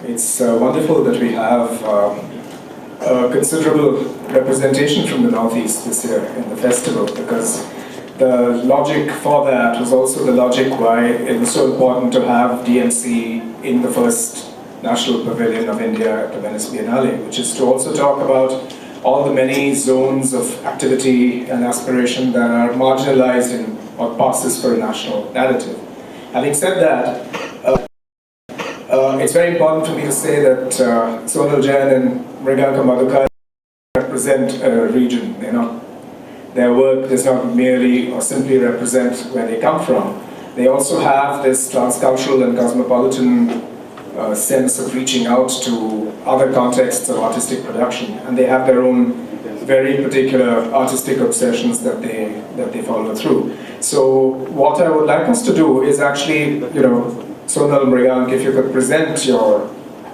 It's wonderful that we have a considerable representation from the Northeast this year in the festival, because the logic for that was also the logic why it was so important to have DMC in the first National Pavilion of India at the Venice Biennale, which is to also talk about all the many zones of activity and aspiration that are marginalized in what passes for a national narrative. Having said that, it's very important for me to say that Sonal, Jain and Mriganka Madhukaillya represent a region. Their work does not merely or simply represent where they come from. They also have this transcultural and cosmopolitan sense of reaching out to other contexts of artistic production, and they have their own very particular artistic obsessions that they follow through. So what I would like us to do is actually, Sonal, Mriganka, if you could present your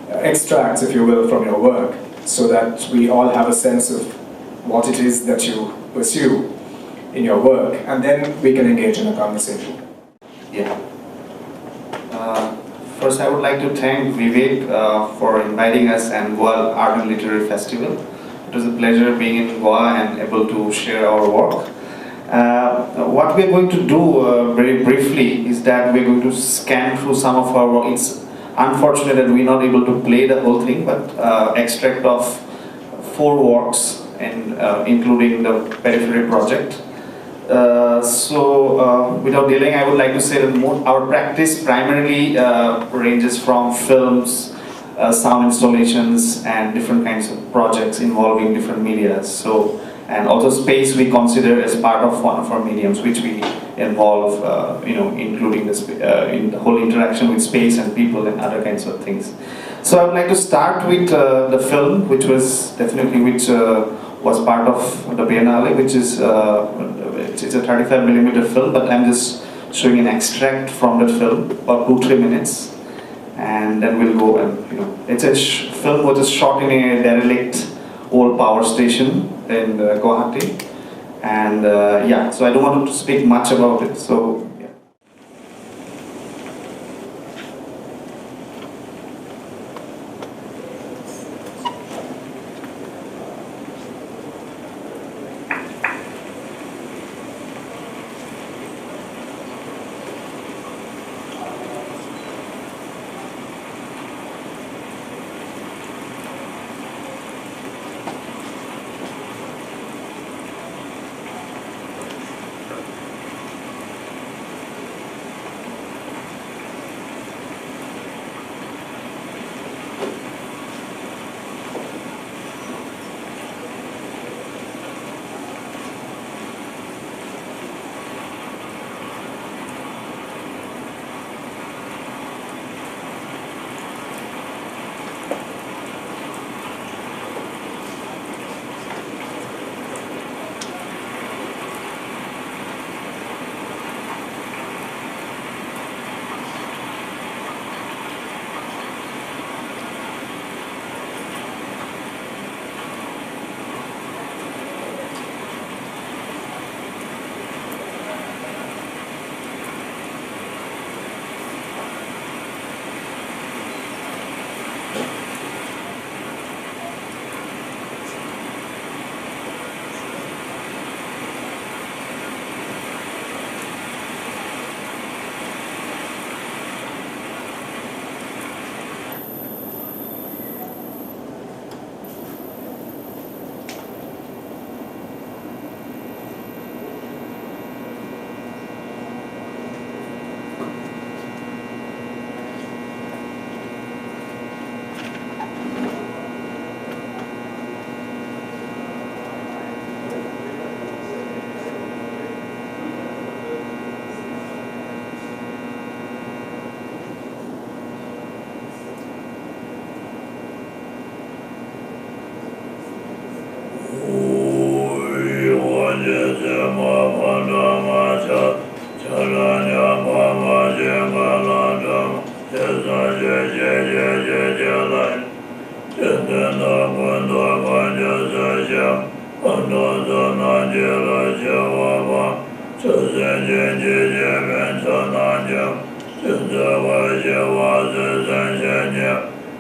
extracts, if you will, from your work, so that we all have a sense of what it is that you pursue in your work, and then we can engage in a conversation. Yeah. First, I would like to thank Vivek for inviting us and Goa Art and Literary Festival. It was a pleasure being in Goa and able to share our work. What we're going to do very briefly is that we're going to scan through some of our work. It's unfortunate that we're not able to play the whole thing, but extract of 4 works, and including the Periphery project. Without delaying, I would like to say that our practice primarily ranges from films, sound installations, and different kinds of projects involving different media. And also space we consider as part of one of our mediums, which we involve, including in the whole interaction with space and people and other kinds of things. So I would like to start with the film, which was was part of the Biennale, which is it's a 35mm film, but I'm just showing an extract from that film, about 2-3 minutes, and then we'll go and it's a film which is shot in a derelict old power station in Guwahati, and so I don't want to speak much about it. So.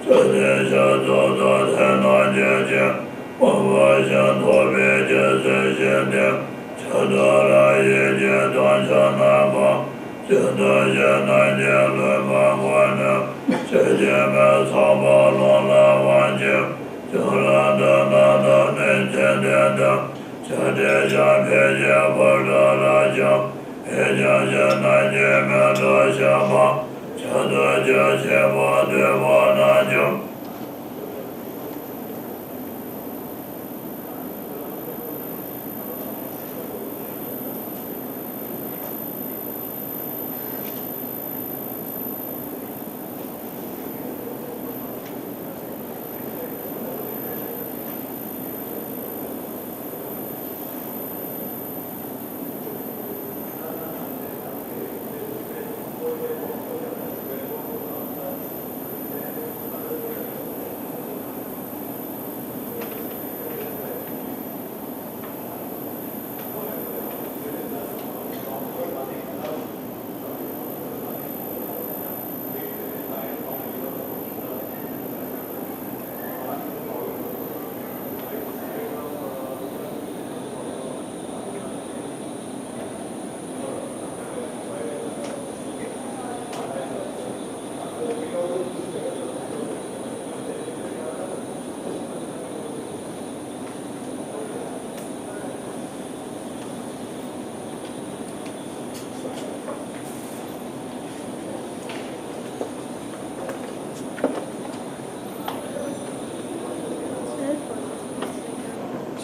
So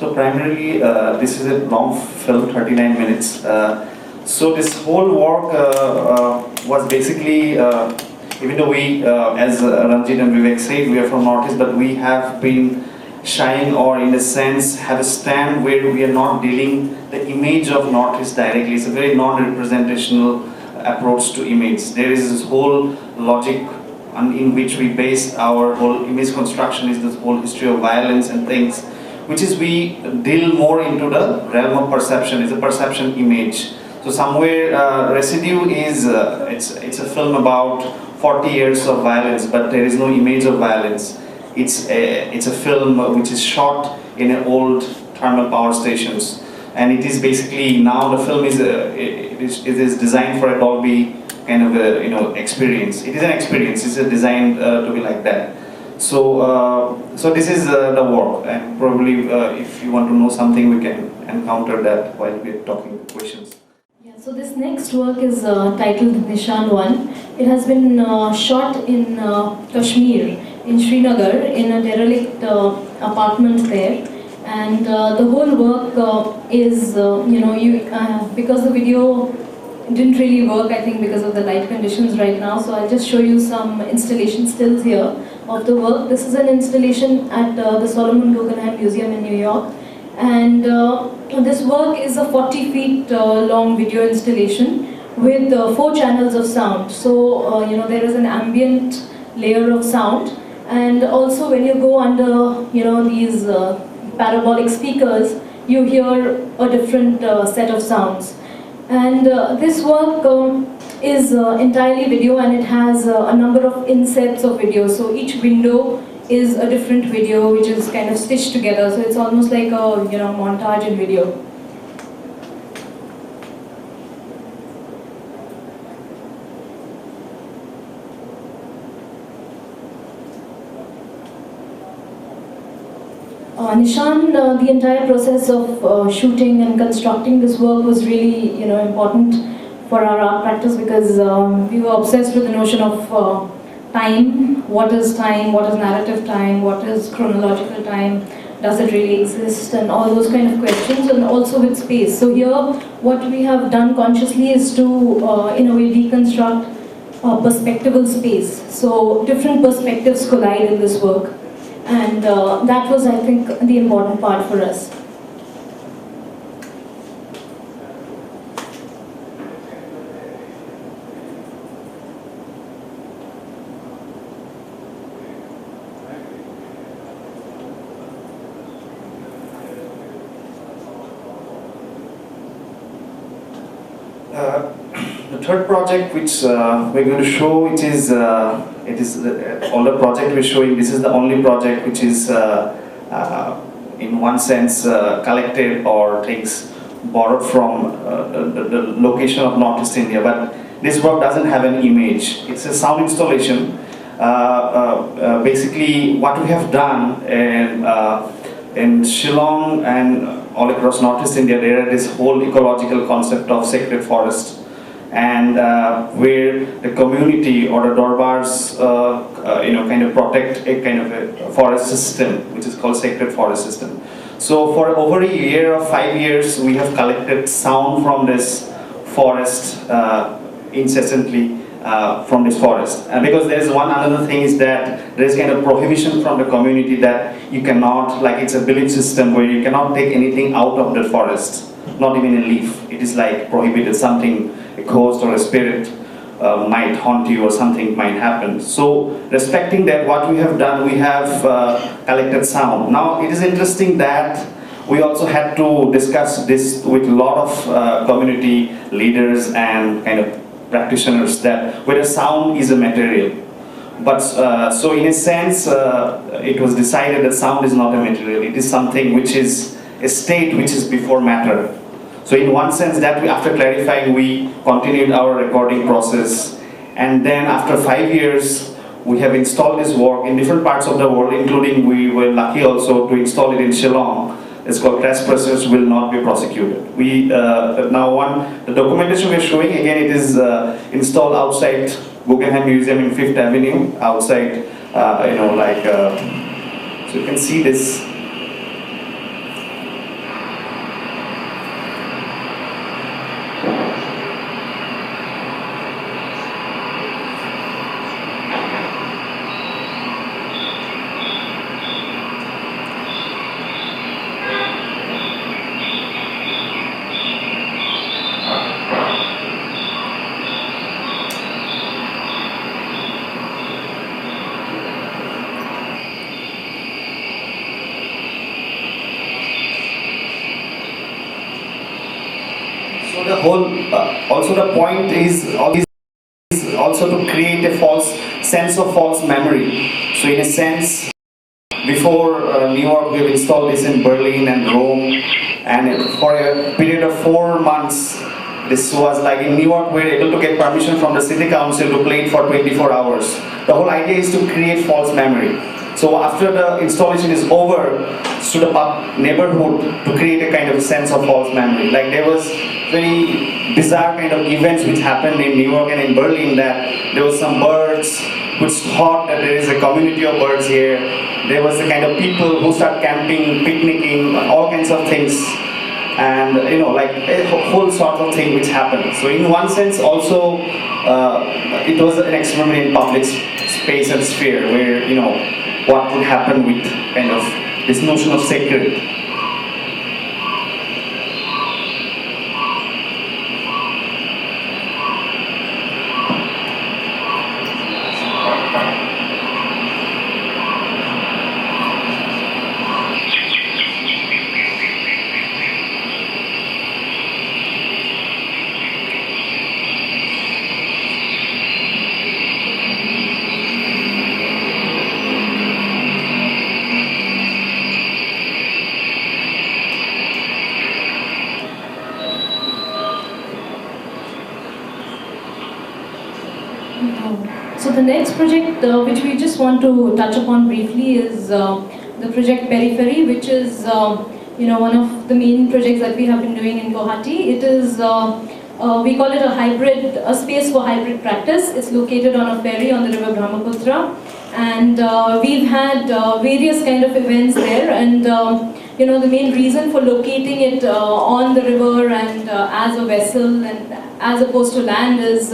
So primarily, this is a long film, 39 minutes. So this whole work was basically, even though we, as Ranjit and Vivek said, we are from Northeast, but we have been shying, or in a sense have a stand where we are not dealing the image of Northeast directly. It's a very non-representational approach to image. There is this whole logic in which we base our whole image construction, is this whole history of violence and things, which is we deal more into the realm of perception. It's a perception image. So somewhere Residue is, it's a film about 40 years of violence, but there is no image of violence. It's a film which is shot in an old thermal power stations, and it is basically, now the film is it is designed for a Dolby kind of a, experience. It is an experience. It's designed to be like that. So so this is the work, and probably if you want to know something, we can encounter that while we're talking questions. Yeah, so this next work is titled Nishan 1. It has been shot in Kashmir, in Srinagar, in a derelict apartment there. And the whole work is, because the video didn't really work, I think, because of the light conditions right now. So I'll just show you some installation stills here of the work. This is an installation at the Solomon Guggenheim Museum in New York. And this work is a 40 feet long video installation with 4 channels of sound. So, there is an ambient layer of sound. And also when you go under, these parabolic speakers, you hear a different set of sounds. And this work is entirely video, and it has a number of insets of video. So each window is a different video which is kind of stitched together. So it's almost like a montage in video. Nishan, the entire process of shooting and constructing this work was really, important for our art practice, because we were obsessed with the notion of time. What is time? What is narrative time? What is chronological time? Does it really exist? And all those kind of questions, and also with space. So here, what we have done consciously is to, in a way, deconstruct perspectival space. So different perspectives collide in this work. And that was, I think, the important part for us. The third project which we're going to show, it is it is all the project we're showing. This is the only project which is, in one sense, collected or things borrowed from the location of Northeast India. But this work doesn't have an image. It's a sound installation. Basically, what we have done in Shillong and all across Northeast India, there is this whole ecological concept of sacred forest, and where the community or the Dorbars, kind of protect a kind of a forest system, which is called sacred forest system. So for over a year or 5 years, we have collected sound from this forest incessantly. From this forest, and because there is another thing is that there is kind of prohibition from the community that you cannot, like it's a village system where you cannot take anything out of the forest, not even a leaf. It is like prohibited. Something, a ghost or a spirit might haunt you or something might happen. So respecting that, what we have done, we have collected sound. Now it is interesting that we also had to discuss this with a lot of community leaders and kind of practitioners, that whether sound is a material. But so in a sense, it was decided that sound is not a material. It is something which is a state which is before matter. So in one sense, that after clarifying, we continued our recording process, and then after 5 years, we have installed this work in different parts of the world, including we were lucky also to install it in Shillong. It's called Trespassers Will Not Be Prosecuted. We the documentation we're showing, again, it is installed outside Guggenheim Museum in 5th Avenue, outside, so you can see this. So the whole, also the point is also to create a sense of false memory. So in a sense, before New York, we've installed this in Berlin and Rome, and for a period of 4 months, this was like in New York, we were able to get permission from the city council to play it for 24 hours. The whole idea is to create false memory. So after the installation is over, to the neighborhood to create a kind of sense of false memory. Like there was very bizarre kind of events which happened in New York and in Berlin, that there was some birds which thought that there is a community of birds here. There was the kind of people who start camping, picnicking, all kinds of things. And like a whole sort of thing which happened. So in one sense also, it was an experiment in public space and sphere where, what would happen with kind of this notion of sacred. So the next project which we just want to touch upon briefly is the project Periphery, which is one of the main projects that we have been doing in Guwahati. It is we call it a space for hybrid practice. It's located on a ferry on the river Brahmaputra, and we've had various kind of events there, and the main reason for locating it on the river and as a vessel and as opposed to land is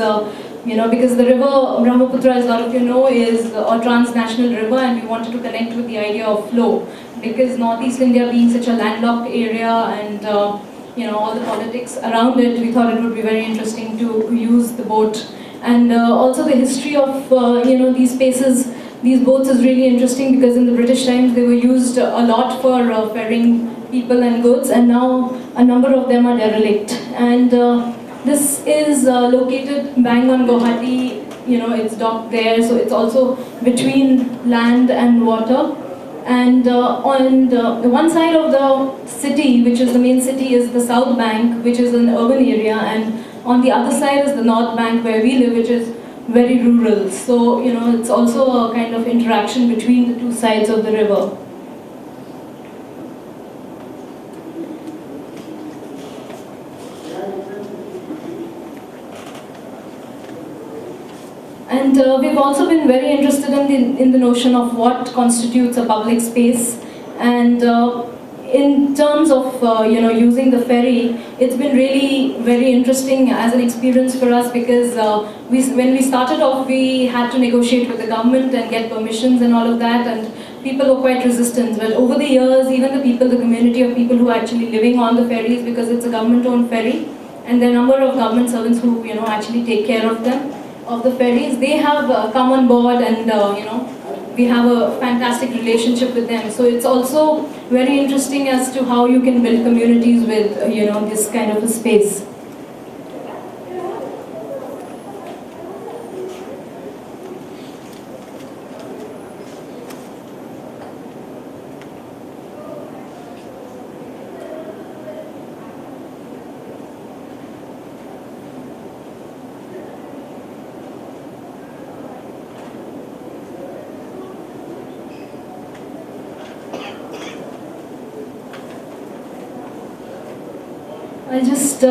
because the river Brahmaputra, as a lot of you know, is a transnational river, and we wanted to connect with the idea of flow, because Northeast India being such a landlocked area and all the politics around it, we thought it would be very interesting to use the boat. And also the history of these spaces, these boats is really interesting, because in the British times they were used a lot for ferrying people and goods, and now a number of them are derelict. And this is located bang on Guwahati it's docked there, so it's also between land and water. And on the one side of the city, which is the main city, is the South Bank, which is an urban area, and on the other side is the North Bank where we live, which is very rural. So, it's also a kind of interaction between the two sides of the river. And we've also been very interested in the notion of what constitutes a public space. And in terms of using the ferry, it's been really very interesting as an experience for us, because when we started off, we had to negotiate with the government and get permissions and all of that, and people were quite resistant. But over the years, even the community of people who are actually living on the ferries, because it's a government-owned ferry, and there are a number of government servants who actually take care of them, of the ferries, they have come on board, and we have a fantastic relationship with them. So it's also very interesting as to how you can build communities with this kind of a space. I'll just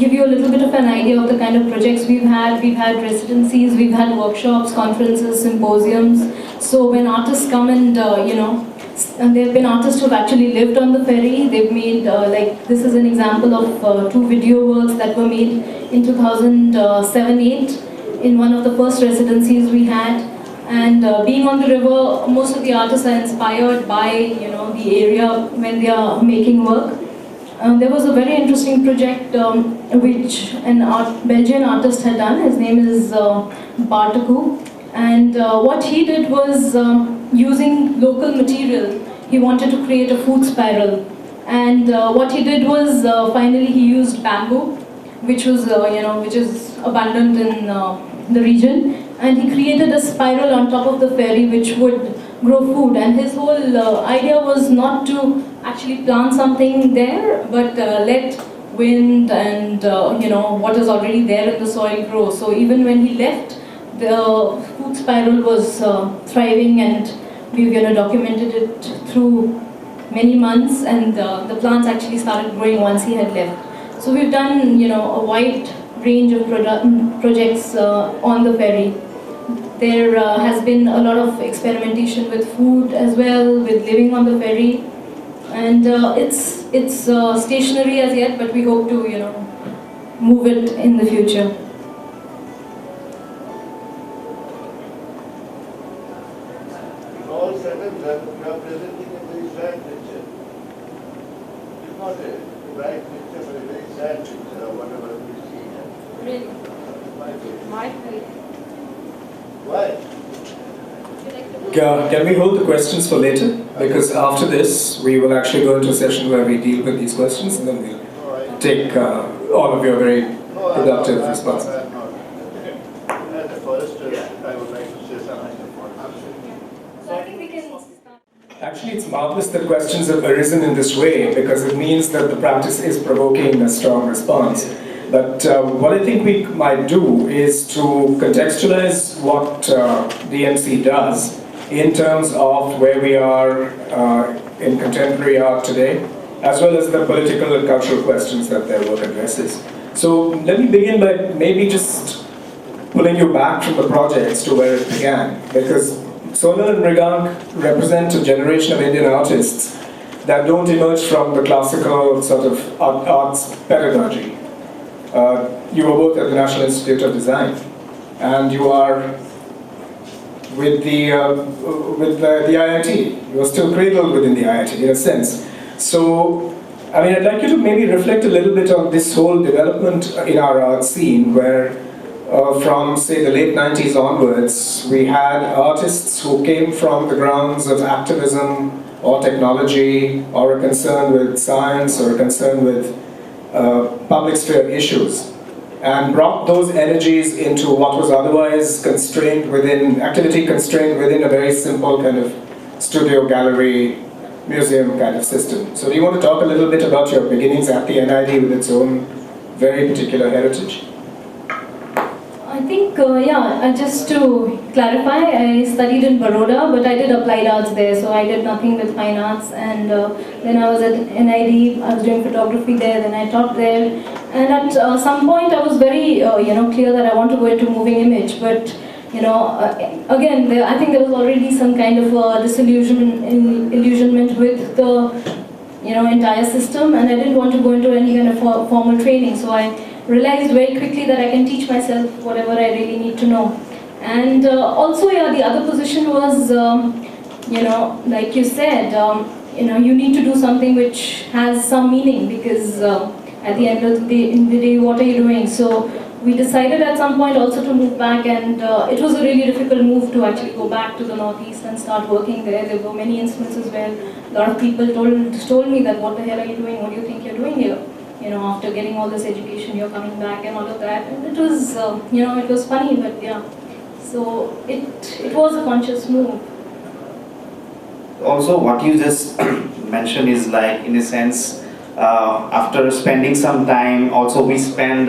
give you a little bit of an idea of the kind of projects we've had. We've had residencies, we've had workshops, conferences, symposiums. So when artists come and, and there have been artists who've actually lived on the ferry. They've made, like this is an example of 2 video works that were made in 2007-8 in one of the first residencies we had. And being on the river, most of the artists are inspired by, the area when they are making work. There was a very interesting project which an Belgian artist had done. His name is Barteku, and what he did was using local material. He wanted to create a food spiral, and what he did was finally he used bamboo, which was which is abundant in the region, and he created a spiral on top of the ferry which would grow food. And his whole idea was not to actually plant something there, but let wind and what is already there in the soil grow. So even when he left, the food spiral was thriving, and we've documented it through many months, and the plants actually started growing once he had left. So we've done a wide range of projects on the ferry. There has been a lot of experimentation with food as well, with living on the ferry. And it's stationary as yet, but we hope to move it in the future. All said and done, you are presenting a very sad picture. It's not a bright picture, but a very sad picture of whatever we see here. Really? My face. Why? Can we hold the questions for later? Because after this, we will actually go into a session where we deal with these questions, and then we'll take all of your very productive responses. As a forester, I would like to say something about So I think we can start. Actually, it's marvelous that questions have arisen in this way, because it means that the practice is provoking a strong response. But what I think we might do is to contextualize what DMC does in terms of where we are in contemporary art today, as well as the political and cultural questions that their work addresses. So let me begin by maybe just pulling you back from the projects to where it began, because Sonal and Mriganka represent a generation of Indian artists that don't emerge from the classical sort of arts pedagogy. You were both at the National Institute of Design, and you are with the IIT. You are still cradled within the IIT in a sense. So, I mean, I'd like you to maybe reflect a little bit on this whole development in our art scene, where from, say, the late 90s onwards, we had artists who came from the grounds of activism or technology, or a concern with science, or a concern with public sphere issues. and brought those energies into what was otherwise constrained within, activity constrained within a very simple kind of studio, gallery, museum kind of system. So do you want to talk a little bit about your beginnings at the NID with its own very particular heritage? I think, just to clarify, I studied in Baroda, but I did applied arts there, so I did nothing with fine arts. And then I was at NID, I was doing photography there, then I taught there. And at some point I was very, clear that I want to go into moving image, but again, I think there was already some kind of disillusionment with the entire system, and I didn't want to go into any kind of formal training. So I realized very quickly that I can teach myself whatever I really need to know. And also, the other position was, like you said, you need to do something which has some meaning, because at the end of the day, what are you doing? So we decided at some point also to move back, and it was a really difficult move to actually go back to the Northeast and start working there. There were many instances where a lot of people told me that, what the hell are you doing? What do you think you're doing here? After getting all this education, you're coming back and all of that. And it was, it was funny, but yeah. So it was a conscious move. Also, what you just mentioned is like, in a sense, after spending some time, also we spend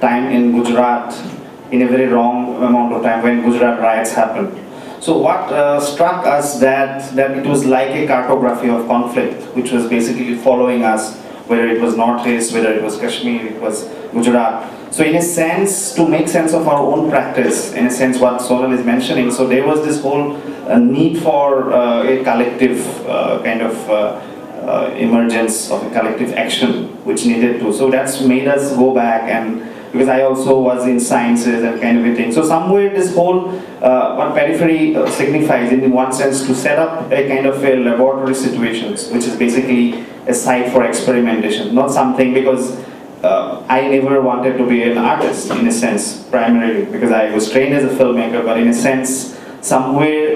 time in Gujarat in a very wrong amount of time when Gujarat riots happened. So what struck us that it was like a cartography of conflict, which was basically following us, whether it was Northeast, whether it was Kashmir, it was Gujarat. So in a sense, to make sense of our own practice, in a sense what Sonal is mentioning, so there was this whole need for a collective kind of emergence of a collective action, which needed to. So that's made us go back, and because I also was in sciences and kind of a thing. So somewhere this whole, what periphery signifies in one sense, to set up a kind of a laboratory situations, which is basically a site for experimentation, not something, because I never wanted to be an artist in a sense, primarily, because I was trained as a filmmaker, but in a sense, somewhere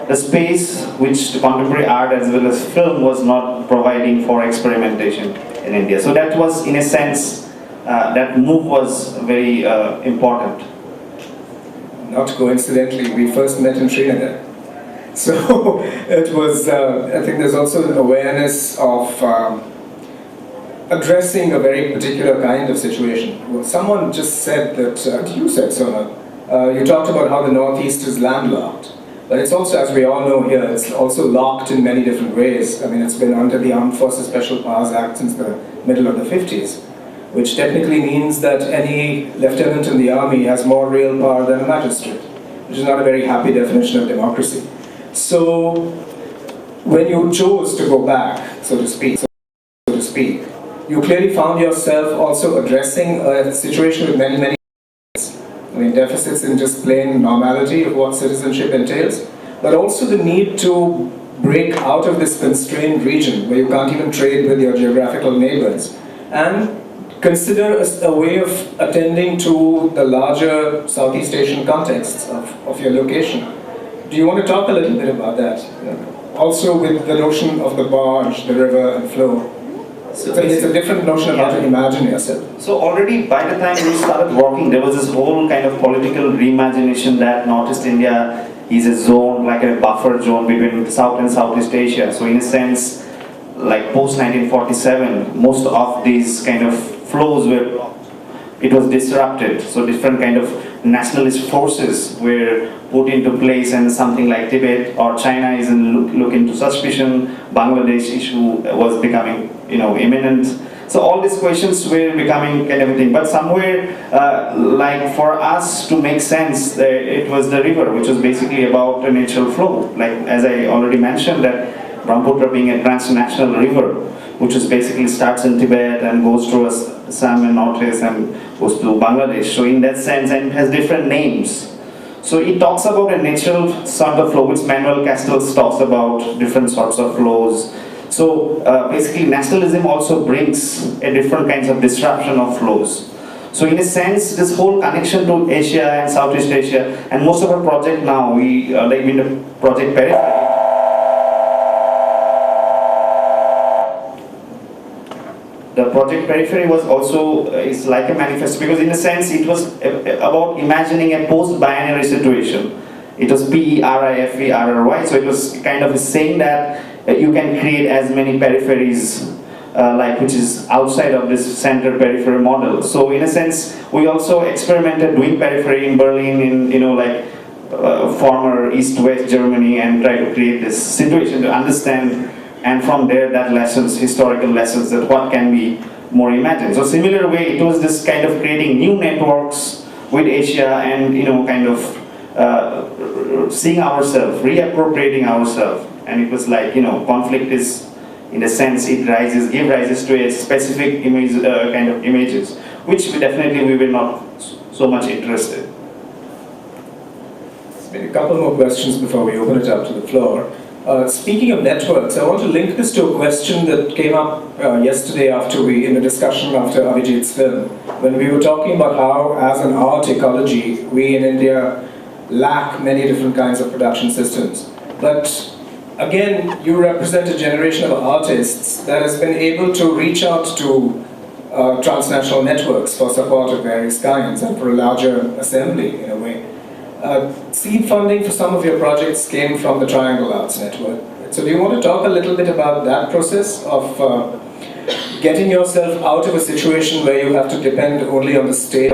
the space which the contemporary art as well as film was not providing for experimentation in India. So that was, in a sense, that move was very important. Not coincidentally, we first met in Srinagar. So it was, I think there's also an awareness of addressing a very particular kind of situation. Well, someone just said that, you said, Sonal, you talked about how the Northeast is landlocked. But it's also, as we all know here, it's also locked in many different ways. I mean, it's been under the Armed Forces Special Powers Act since the middle of the 50s, which technically means that any lieutenant in the army has more real power than a magistrate, which is not a very happy definition of democracy. So when you chose to go back, so to speak, you clearly found yourself also addressing a situation with many, many deficits in just plain normality of what citizenship entails, but also the need to break out of this constrained region where you can't even trade with your geographical neighbors, and consider a way of attending to the larger Southeast Asian contexts of your location. Do you want to talk a little bit about that? Also with the notion of the barge, the river and flow. So it's a different notion of how to imagine yourself. So already by the time we started working, there was this whole kind of political reimagination that Northeast India is a zone, like a buffer zone between South and Southeast Asia. So in a sense, like post-1947, most of these kind of flows were blocked. It was disrupted. So different kind of nationalist forces were put into place, and something like Tibet or China is look into suspicion. Bangladesh issue was becoming, imminent. So all these questions were becoming kind of a thing. But somewhere, like for us to make sense, it was the river, which was basically about a natural flow. Like as I already mentioned, that Brahmaputra being a transnational river, which is basically starts in Tibet and goes through Assam and Northeast and goes to Bangladesh. So in that sense, and it has different names. So it talks about a natural sort of flow, which Manuel Castells talks about different sorts of flows. So basically nationalism also brings a different kinds of disruption of flows. So in a sense, this whole connection to Asia and Southeast Asia, and most of our project now, we like in the project periphery. the project Periphery was also is like a manifesto, because in a sense it was about imagining a post-binary situation. It was PERIFERRY, so it was kind of saying that you can create as many peripheries like which is outside of this center periphery model. So in a sense, we also experimented doing periphery in Berlin, in former East-West Germany, and try to create this situation to understand, and from there that lessons, historical lessons, that what can be more imagined. So similar way, it was this kind of creating new networks with Asia, and kind of seeing ourselves, reappropriating ourselves, and it was like conflict is, in a sense, it give rises to a specific image, kind of images, which we were not so much interested. Maybe a couple more questions before we open it up to the floor. Speaking of networks, I want to link this to a question that came up yesterday in the discussion after Avijit's film, when we were talking about how, as an art ecology, we in India lack many different kinds of production systems. But again, you represent a generation of artists that has been able to reach out to transnational networks for support of various kinds and for a larger assembly, in a way. Seed funding for some of your projects came from the Triangle Arts Network. So do you want to talk a little bit about that process of getting yourself out of a situation where you have to depend only on the state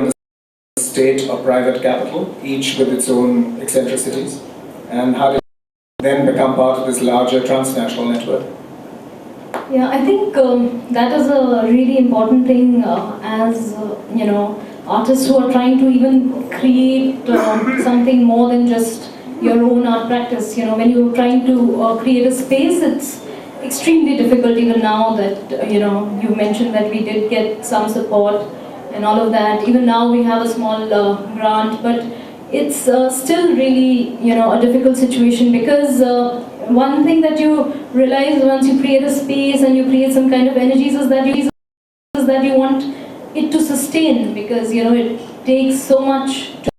or private capital, each with its own eccentricities, and how did it then become part of this larger transnational network? Yeah, I think that is a really important thing as artists who are trying to even create something more than just your own art practice. When you're trying to create a space, it's extremely difficult even now that, you mentioned that we did get some support and all of that. Even now we have a small grant, but it's still really, a difficult situation, because one thing that you realize once you create a space and you create some kind of energies is that you want it to sustain, because it takes so much to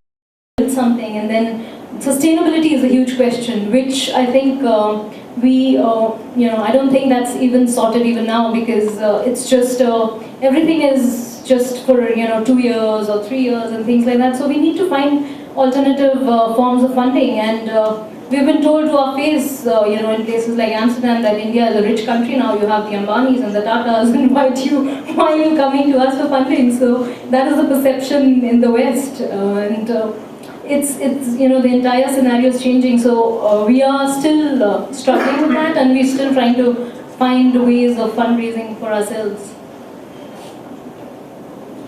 build something, and then sustainability is a huge question, which I think I don't think that's even sorted even now, because it's just everything is just for 2 years or 3 years and things like that. So we need to find alternative forms of funding, and we've been told to our face, in places like Amsterdam, that India is a rich country now. You have the Ambanis and the Tatas invite you. Why are you coming to us for funding? So that is the perception in the West, and it's the entire scenario is changing. So we are still struggling with that, and we're still trying to find ways of fundraising for ourselves.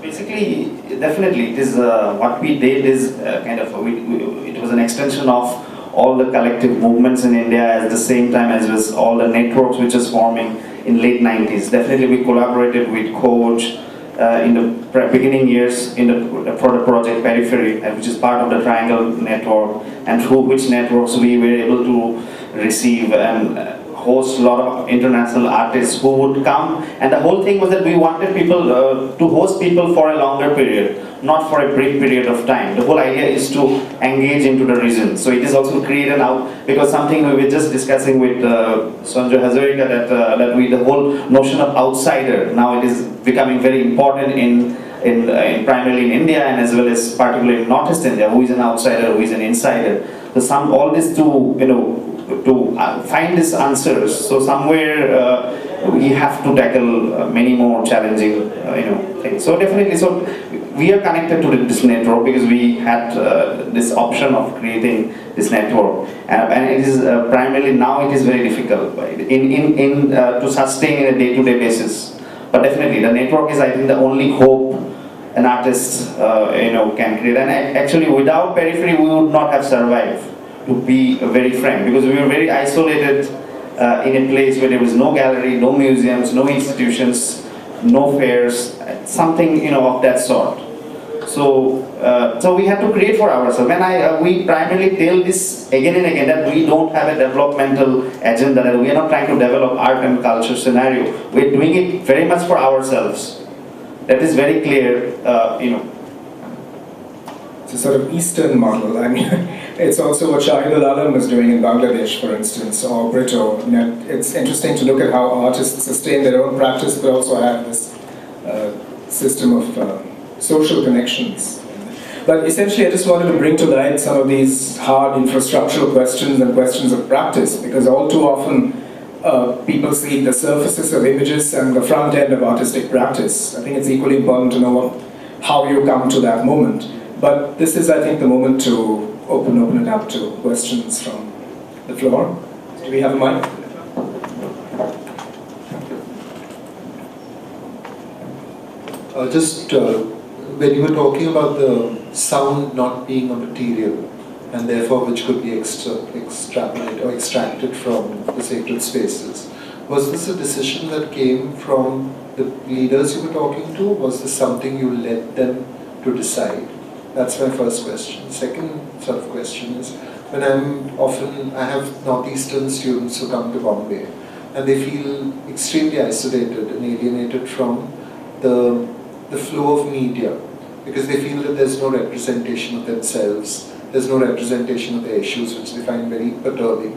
Basically, definitely, it is what we did is kind of it was an extension of all the collective movements in India at the same time as was all the networks which is forming in late 90s. Definitely, we collaborated with Coach in the beginning years for the project Periphery, which is part of the Triangle Network, and through which networks we were able to receive and host a lot of international artists who would come, and the whole thing was that we wanted people to host people for a longer period, not for a brief period of time. The whole idea is to engage into the region. So it is also created out, because something we were just discussing with Sanjay Hazarika, that the whole notion of outsider, now it is becoming very important in primarily in India, and as well as particularly in Northeast India, who is an outsider, who is an insider. So all this to find these answers. So somewhere we have to tackle many more challenging things. So definitely, so we are connected to this network because we had this option of creating this network, and it is primarily now it is very difficult to sustain in a day-to-day basis. But definitely, the network is, I think, the only hope an artist can create. And actually, without Periphery, we would not have survived. To be very frank, because we were very isolated in a place where there was no gallery, no museums, no institutions, no fairs, something of that sort. So we had to create for ourselves, and we primarily tell this again and again that we don't have a developmental agenda, that we are not trying to develop art and culture scenario. We're doing it very much for ourselves. That is very clear, It's a sort of Eastern model. I mean, it's also what Shahidul Alam is doing in Bangladesh, for instance, or Brito. It's interesting to look at how artists sustain their own practice, but also have this system of social connections. But essentially, I just wanted to bring to light some of these hard infrastructural questions and questions of practice, because all too often people see the surfaces of images and the front end of artistic practice. I think it's equally important to know how you come to that moment. But this is, I think, the moment to open it up to questions from the floor. Do we have a mic? When you were talking about the sound not being a material, and therefore which could be extrapolated or extracted from the sacred spaces, was this a decision that came from the leaders you were talking to? Was this something you led them to decide? That's my first question. Second sort of question is, when I have Northeastern students who come to Bombay, and they feel extremely isolated and alienated from the flow of media, because they feel that there's no representation of themselves, there's no representation of their issues, which they find very perturbing.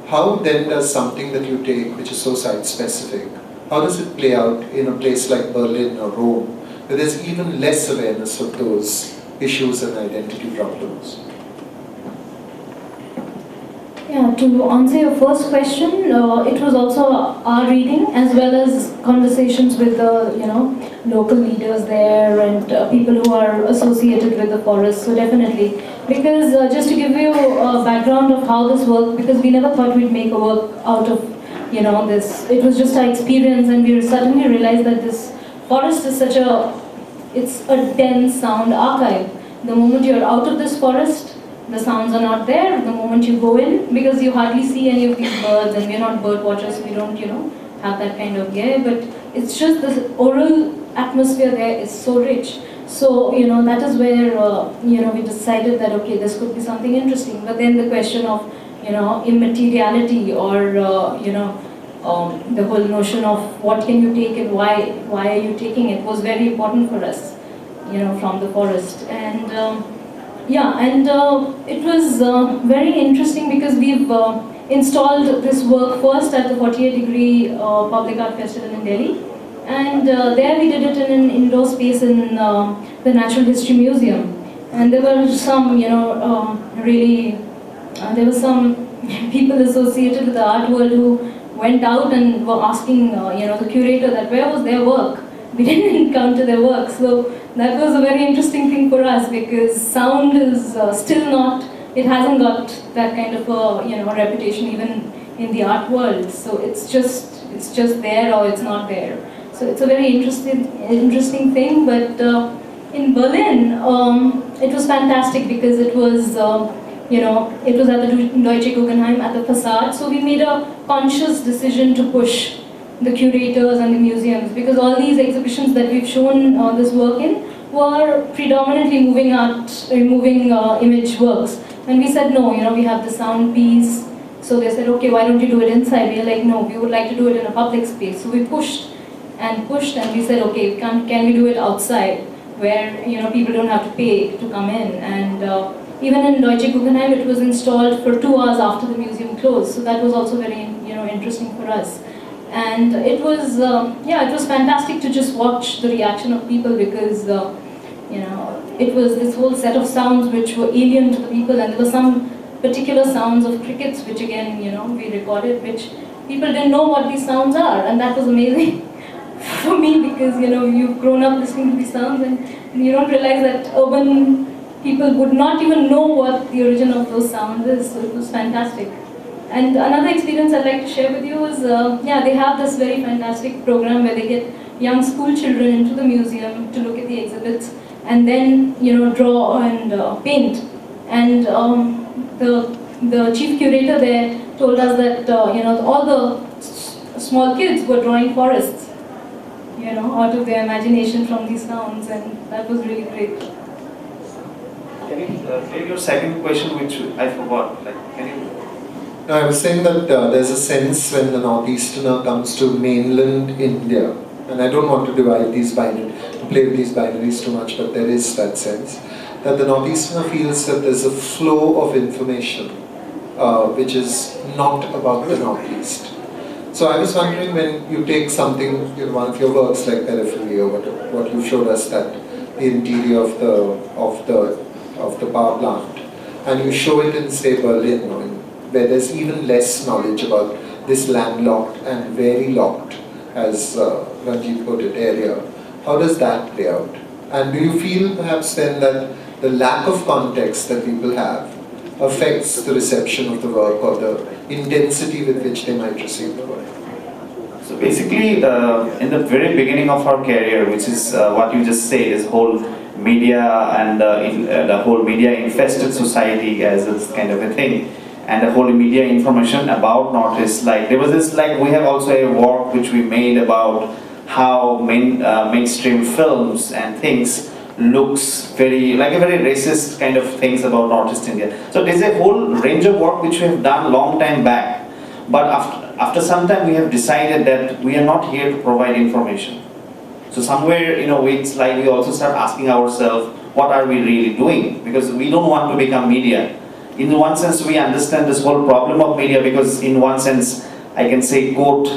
How then does something that you take, which is so site-specific, how does it play out in a place like Berlin or Rome, where there's even less awareness of those issues and identity problems? Yeah, to answer your first question, it was also our reading as well as conversations with the local leaders there and people who are associated with the forest. So definitely, because just to give you a background of how this worked, because we never thought we'd make a work out of this. It was just our experience, and we suddenly realized that this forest is it's a dense sound archive. The moment you're out of this forest, the sounds are not there. The moment you go in, because you hardly see any of these birds, and we're not bird watchers, we don't, have that kind of gear, but it's just the oral atmosphere there is so rich. So, that is where, we decided that, okay, this could be something interesting. But then the question of, immateriality or, the whole notion of what can you take and why are you taking it was very important for us, from the forest. And it was very interesting because we've installed this work first at the 48 Degree Public Art Festival in Delhi. And there we did it in an indoor space in the Natural History Museum. And there were some, there were some people associated with the art world who went out and were asking, the curator that where was their work? We didn't encounter their work. So that was a very interesting thing for us, because sound is still not, it hasn't got that kind of a reputation even in the art world. So it's just there or it's not there. So it's a very interesting thing. But in Berlin, it was fantastic because it was it was at the Deutsche Guggenheim at the facade. So we made a conscious decision to push the curators and the museums, because all these exhibitions that we've shown this work in were predominantly moving image works. And we said, no, we have the sound piece. So they said, okay, why don't you do it inside? We were like, no, we would like to do it in a public space. So we pushed, and we said, okay, can we do it outside, where people don't have to pay to come in. And even in Deutsche Guggenheim, it was installed for 2 hours after the museum closed. So that was also very interesting for us. And it was it was fantastic to just watch the reaction of people, because it was this whole set of sounds which were alien to the people, and there were some particular sounds of crickets which again we recorded, which people didn't know what these sounds are, and that was amazing for me, because you've grown up listening to these sounds and you don't realize that urban people would not even know what the origin of those sounds is. So it was fantastic. And another experience I'd like to share with you is, they have this very fantastic program where they get young school children into the museum to look at the exhibits and then, draw and paint. And the chief curator there told us that, all the small kids were drawing forests, out of their imagination from these sounds, and that was really great. Can you take your second question, which I forgot? Can you? No, I was saying that there's a sense when the Northeasterner comes to mainland India, and I don't want to play with these binaries too much, but there is that sense that the Northeasterner feels that there's a flow of information which is not about the Northeast. So I was wondering, when you take something, one of your works like Periphery or what you showed us, that the interior of the power plant, and you show it in, say, Berlin, where there's even less knowledge about this landlocked and very locked, as Ranjit put it, area. How does that play out? And do you feel perhaps then that the lack of context that people have affects the reception of the work or the intensity with which they might receive the work? So basically, in the very beginning of our career, which is what you just said, is whole media and the whole media infested society as this kind of a thing, and the whole media information about Northeast. Like there was this, like we have also a work which we made about how mainstream films and things looks very like a very racist kind of things about Northeast India. So there's a whole range of work which we have done long time back, but after some time we have decided that we are not here to provide information. So somewhere, it's like we also start asking ourselves, what are we really doing? Because we don't want to become media. In one sense, we understand this whole problem of media, because in one sense, I can say, quote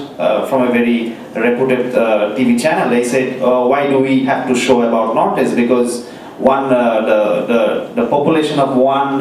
from a very reputed TV channel, they said, why do we have to show about Northeast? Because the population of one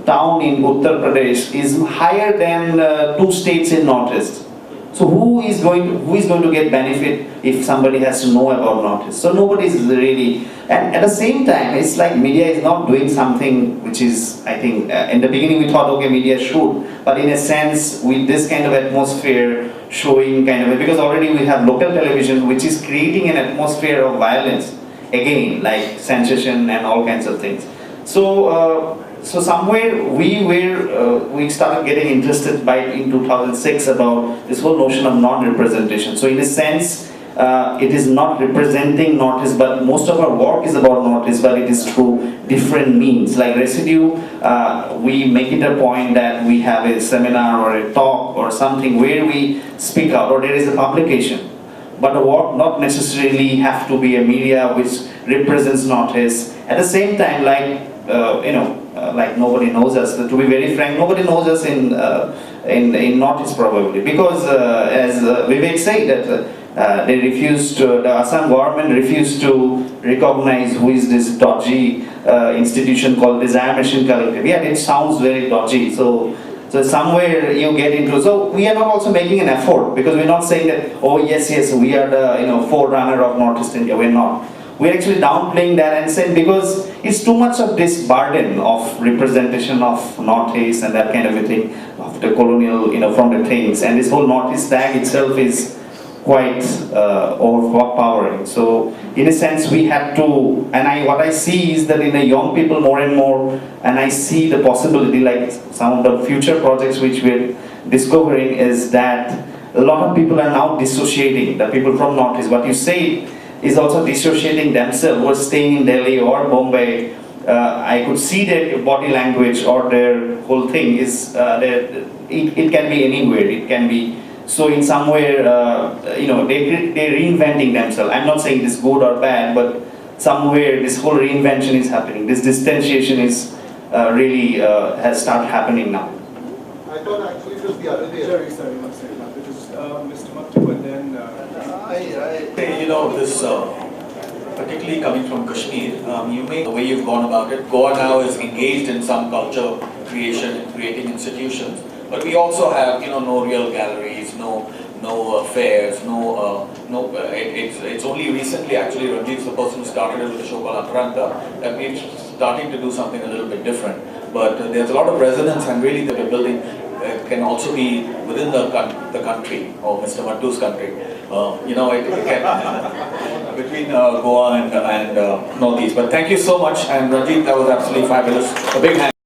town in Uttar Pradesh is higher than 2 states in Northeast. So who is going to get benefit if somebody has to know about Northeast? So nobody is really, and at the same time, it's like media is not doing something which is, I think, in the beginning we thought, okay, media should, but in a sense, with this kind of atmosphere showing kind of, because already we have local television which is creating an atmosphere of violence, again, like censorship and all kinds of things. So somewhere we started getting interested in 2006 about this whole notion of non-representation. So in a sense, it is not representing Northeast, but most of our work is about Northeast, but it is through different means. Like Residue, we make it a point that we have a seminar or a talk or something where we speak out, or there is a publication. But the work not necessarily have to be a media which represents Northeast. At the same time, like like nobody knows us. To be very frank, nobody knows us in Northeast probably, because as Vivek said that they refused to, the Assam government refused to recognize who is this dodgy institution called Desire Machine Collective. Yeah, it sounds very dodgy. So somewhere you get into, so we are not also making an effort, because we're not saying that, oh yes, we are the forerunner of Northeast India. We're not. We're actually downplaying that and saying, because it's too much of this burden of representation of Northeast and that kind of a thing, of the colonial, from the things, and this whole Northeast tag itself is quite overpowering. So in a sense we have to, and what I see is that in the young people more and more, and I see the possibility, like some of the future projects which we're discovering, is that a lot of people are now dissociating, the people from Northeast. What you say is also dissociating themselves, who are staying in Delhi or Bombay. I could see their body language or their whole thing is, it can be anywhere, it can be, so in somewhere, they're reinventing themselves. I'm not saying this is good or bad, but somewhere this whole reinvention is happening. This distanciation is really has started happening now. I thought actually it was the other way. Sorry, one second. Because Mr. Maktu and then... This particularly coming from Kashmir, you may, the way you've gone about it, Goa now is engaged in some culture creation and creating institutions, but we also have, no real galleries, no fairs, it's only recently actually, Ranjit's the person who started it with the show called Mriganka, that we're starting to do something a little bit different. But there's a lot of resonance, and really that we're building can also be within the country, or Mr. Madhu's country. It can between Goa and Northeast. But thank you so much, and Ranjit, that was absolutely fabulous. A big hand.